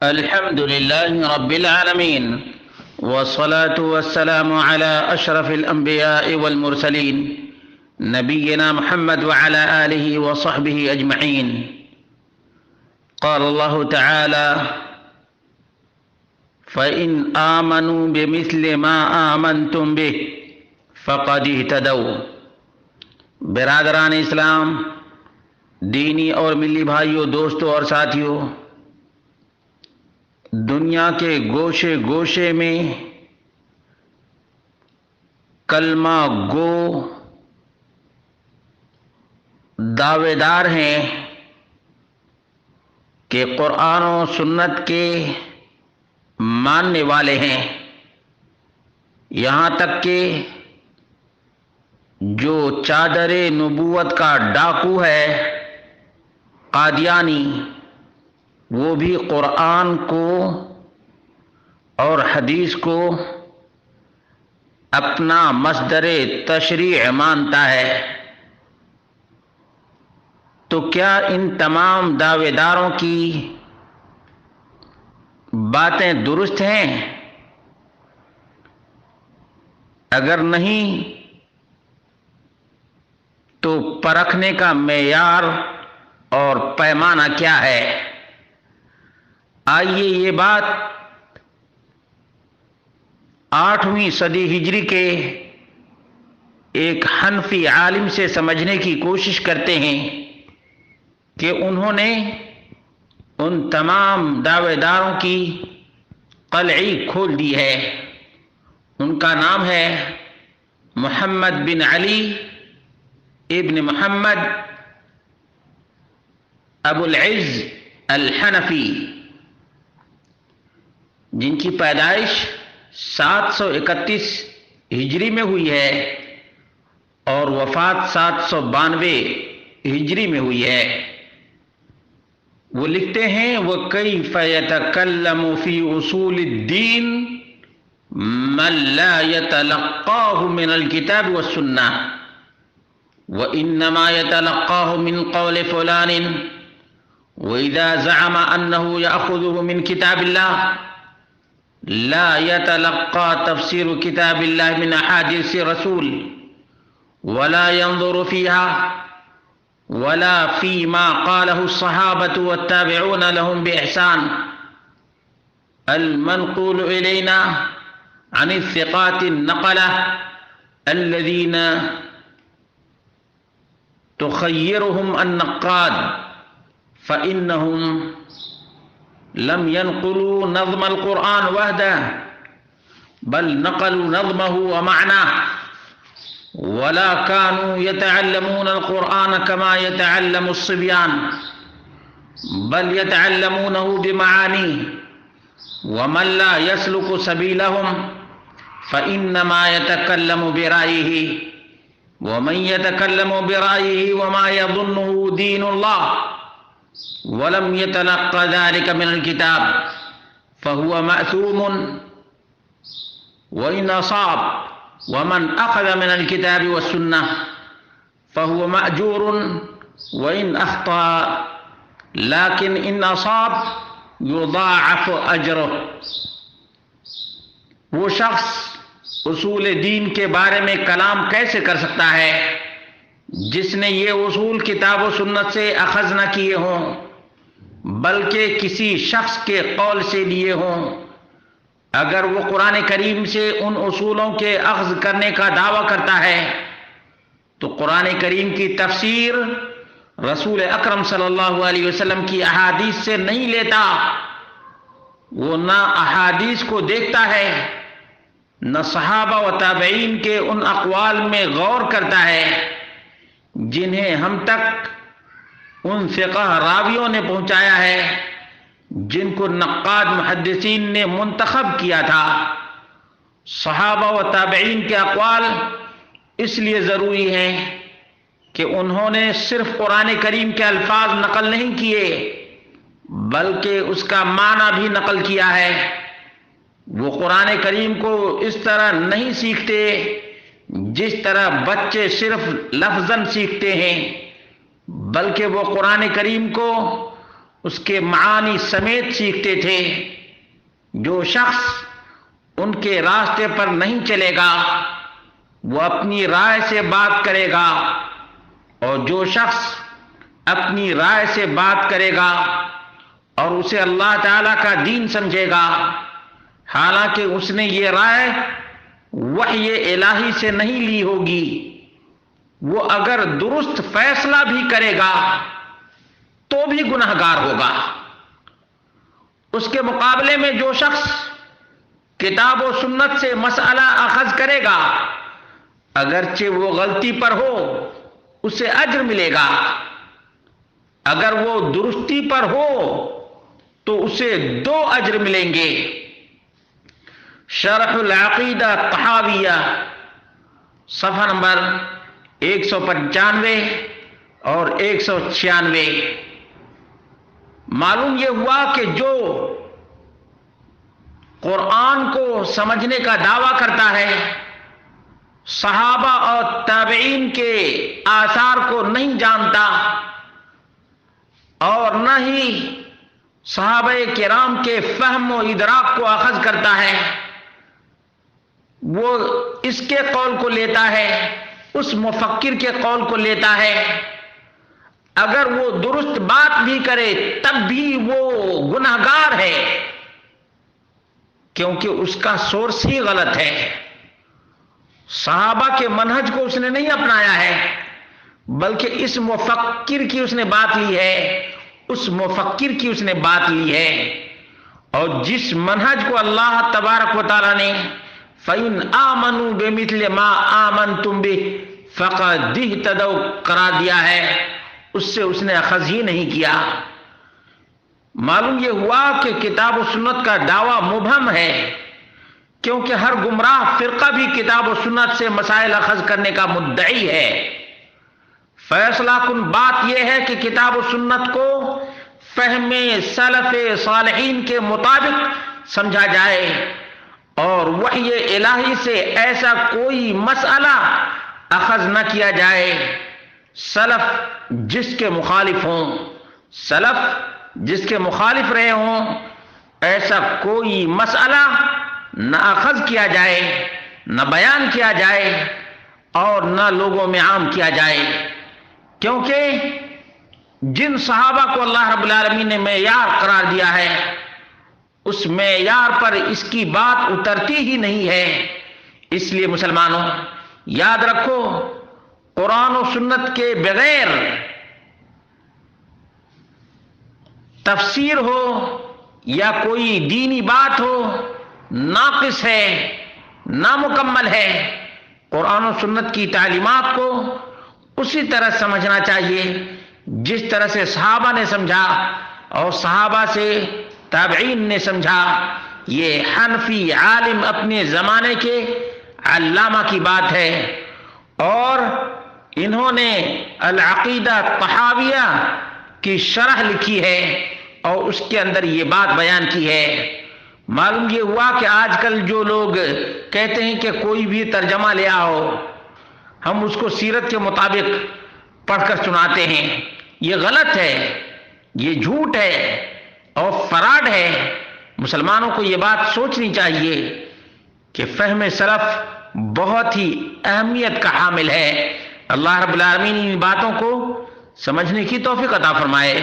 الحمد لله رب العالمين، والصلاة والسلام على أشرف الأنبياء والمرسلين نبينا محمد وعلى آله وصحبه أجمعين. قال الله تعالى: فإن آمنوا بمثل ما آمنتم به فقد اهتدوا. برادران اسلام، دینی اور ملی بھائیوں، دوستوں اور ساتھیوں، دنیا کے گوشے گوشے میں کلمہ گو دعوے دار ہیں کہ قرآن و سنت کے ماننے والے ہیں، یہاں تک کہ جو چادر نبوت کا ڈاکو ہے قادیانی، وہ بھی قرآن کو اور حدیث کو اپنا مصدر تشریع مانتا ہے. تو کیا ان تمام دعوے داروں کی باتیں درست ہیں؟ اگر نہیں تو پرکھنے کا معیار اور پیمانہ کیا ہے؟ آئیے یہ بات 8ویں صدی ہجری کے ایک حنفی عالم سے سمجھنے کی کوشش کرتے ہیں کہ انہوں نے ان تمام دعوے داروں کی قلعی کھول دی ہے. ان کا نام ہے محمد بن علی ابن محمد ابو العز الحنفی، جن کی پیدائش 731 ہجری میں ہوئی ہے اور وفات 792 ہجری میں ہوئی ہے. وہ لکھتے ہیں: وَكَيْفَ يَتَكَلَّمُ فِي أُصُولِ الدِّينِ مَنْ لَا يَتَلَقَّاهُ مِنَ الْكِتَابِ وَالسُّنَّةِ وَإِنَّمَا يَتَلَقَّاهُ مِنْ قَوْلِ فُلَانٍ وَإِذَا زَعَمَ أَنَّهُ يَأْخُذُهُ مِنْ كِتَابِ اللَّهِ لَا يَتَلَقَّى تَفْسِيرُ كِتَابِ اللَّهِ مِنْ أَحَادِيثِ رَسُولِ وَلَا يَنظُرُ فِيهَا وَلَا فِيمَا قَالَهُ الصَّحَابَةُ وَالتَّابِعُونَ لَهُمْ بِإِحْسَانٍ الْمَنْقُولُ إِلَيْنَا عَنِ الثِّقَاتِ النَّقَلَةِ الَّذِينَ تخيرهم النقاد فإنهم لم ينقلوا نظم القرآن وحده بل نقلوا نظمه ومعناه، ولا كانوا يتعلمون القرآن كما يتعلم الصبيان بل يتعلمونه بمعانيه، ومن لا يسلك سبيلهم فإنما يتكلم برأيه، ومن يتكلم برأيه وما يظنه دين الله ولم يتلقى ذلك من الكتاب فهو مأثوم وإن أصاب، ومن أخذ من الكتاب والسنة فهو مأجور وإن أخطأ لكن إن أصاب يضاعف أجره. وہ شخص اصول دین کے بارے میں کلام کیسے کر سکتا ہے جس نے یہ اصول کتاب و سنت سے اخذ نہ کیے ہوں بلکہ کسی شخص کے قول سے لیے ہوں؟ اگر وہ قرآن کریم سے ان اصولوں کے اخذ کرنے کا دعویٰ کرتا ہے تو قرآن کریم کی تفسیر رسول اکرم صلی اللہ علیہ وسلم کی احادیث سے نہیں لیتا. وہ نہ احادیث کو دیکھتا ہے، نہ صحابہ و تابعین کے ان اقوال میں غور کرتا ہے جنہیں ہم تک ان فقہ راویوں نے پہنچایا ہے جن کو نقاد محدثین نے منتخب کیا تھا. صحابہ و تابعین کے اقوال اس لیے ضروری ہیں کہ انہوں نے صرف قرآن کریم کے الفاظ نقل نہیں کیے بلکہ اس کا معنی بھی نقل کیا ہے. وہ قرآن کریم کو اس طرح نہیں سیکھتے جس طرح بچے صرف لفظاً سیکھتے ہیں، بلکہ وہ قرآن کریم کو اس کے معانی سمیت سیکھتے تھے۔ جو شخص ان کے راستے پر نہیں چلے گا وہ اپنی رائے سے بات کرے گا، اور جو شخص اپنی رائے سے بات کرے گا اور اسے اللہ تعالیٰ کا دین سمجھے گا، حالانکہ اس نے یہ رائے وحی الہی سے نہیں لی ہوگی، وہ اگر درست فیصلہ بھی کرے گا تو بھی گنہگار ہوگا۔ اس کے مقابلے میں جو شخص کتاب و سنت سے مسئلہ اخذ کرے گا، اگرچہ وہ غلطی پر ہو اسے اجر ملے گا، اگر وہ درستی پر ہو تو اسے 2 اجر ملیں گے۔ شرح العقیدہ طحاویہ صفحہ نمبر 195 اور 196۔ معلوم یہ ہوا کہ جو قرآن کو سمجھنے کا دعویٰ کرتا ہے، صحابہ اور تابعین کے آثار کو نہیں جانتا اور نہ ہی صحابہ کرام کے فہم و ادراک کو اخذ کرتا ہے، وہ اس کے قول کو لیتا ہے، اس مفکر کے قول کو لیتا ہے، اگر وہ درست بات بھی کرے تب بھی وہ گنہگار ہے، کیونکہ اس کا سورس ہی غلط ہے۔ صحابہ کے منہج کو اس نے نہیں اپنایا ہے، بلکہ اس مفکر کی اس نے بات لی ہے، اس مفکر کی اس نے بات لی ہے۔ اور جس منہج کو اللہ تبارک و تعالی نے فَإِنْ آمَنُوا بِمِثْلِ مَا آمَنْتُمْ بِهِ فَقَدِ اهْتَدَوْا قرار دیا ہے، اس سے اس نے اخذ ہی نہیں کیا۔ معلوم یہ ہوا کہ کتاب و سنت کا دعویٰ مبہم ہے، کیونکہ ہر گمراہ فرقہ بھی کتاب و سنت سے مسائل اخذ کرنے کا مدعی ہے۔ فیصلہ کن بات یہ ہے کہ کتاب و سنت کو فہم سلف صالحین کے مطابق سمجھا جائے، اور وحی الہی سے ایسا کوئی مسئلہ اخذ نہ کیا جائے سلف جس کے مخالف ہوں، سلف جس کے مخالف رہے ہوں، ایسا کوئی مسئلہ نہ اخذ کیا جائے، نہ بیان کیا جائے اور نہ لوگوں میں عام کیا جائے، کیونکہ جن صحابہ کو اللہ رب العالمین نے معیار قرار دیا ہے اس معیار پر اس کی بات اترتی ہی نہیں ہے۔ اس لیے مسلمانوں یاد رکھو، قرآن و سنت کے بغیر تفسیر ہو یا کوئی دینی بات ہو ناقص ہے، نامکمل ہے۔ قرآن و سنت کی تعلیمات کو اسی طرح سمجھنا چاہیے جس طرح سے صحابہ نے سمجھا اور صحابہ سے تابعین نے سمجھا۔ یہ حنفی عالم اپنے زمانے کے علامہ کی بات ہے، اور انہوں نے العقیدہ طحاویہ کی شرح لکھی ہے اور اس کے اندر یہ بات بیان کی ہے۔ معلوم یہ ہوا کہ آج کل جو لوگ کہتے ہیں کہ کوئی بھی ترجمہ لے آؤ، ہم اس کو سیرت کے مطابق پڑھ کر سناتے ہیں، یہ غلط ہے، یہ جھوٹ ہے اور فراڈ ہے۔ مسلمانوں کو یہ بات سوچنی چاہیے کہ فہم سلف بہت ہی اہمیت کا حامل ہے۔ اللہ رب العالمین ان باتوں کو سمجھنے کی توفیق عطا فرمائے۔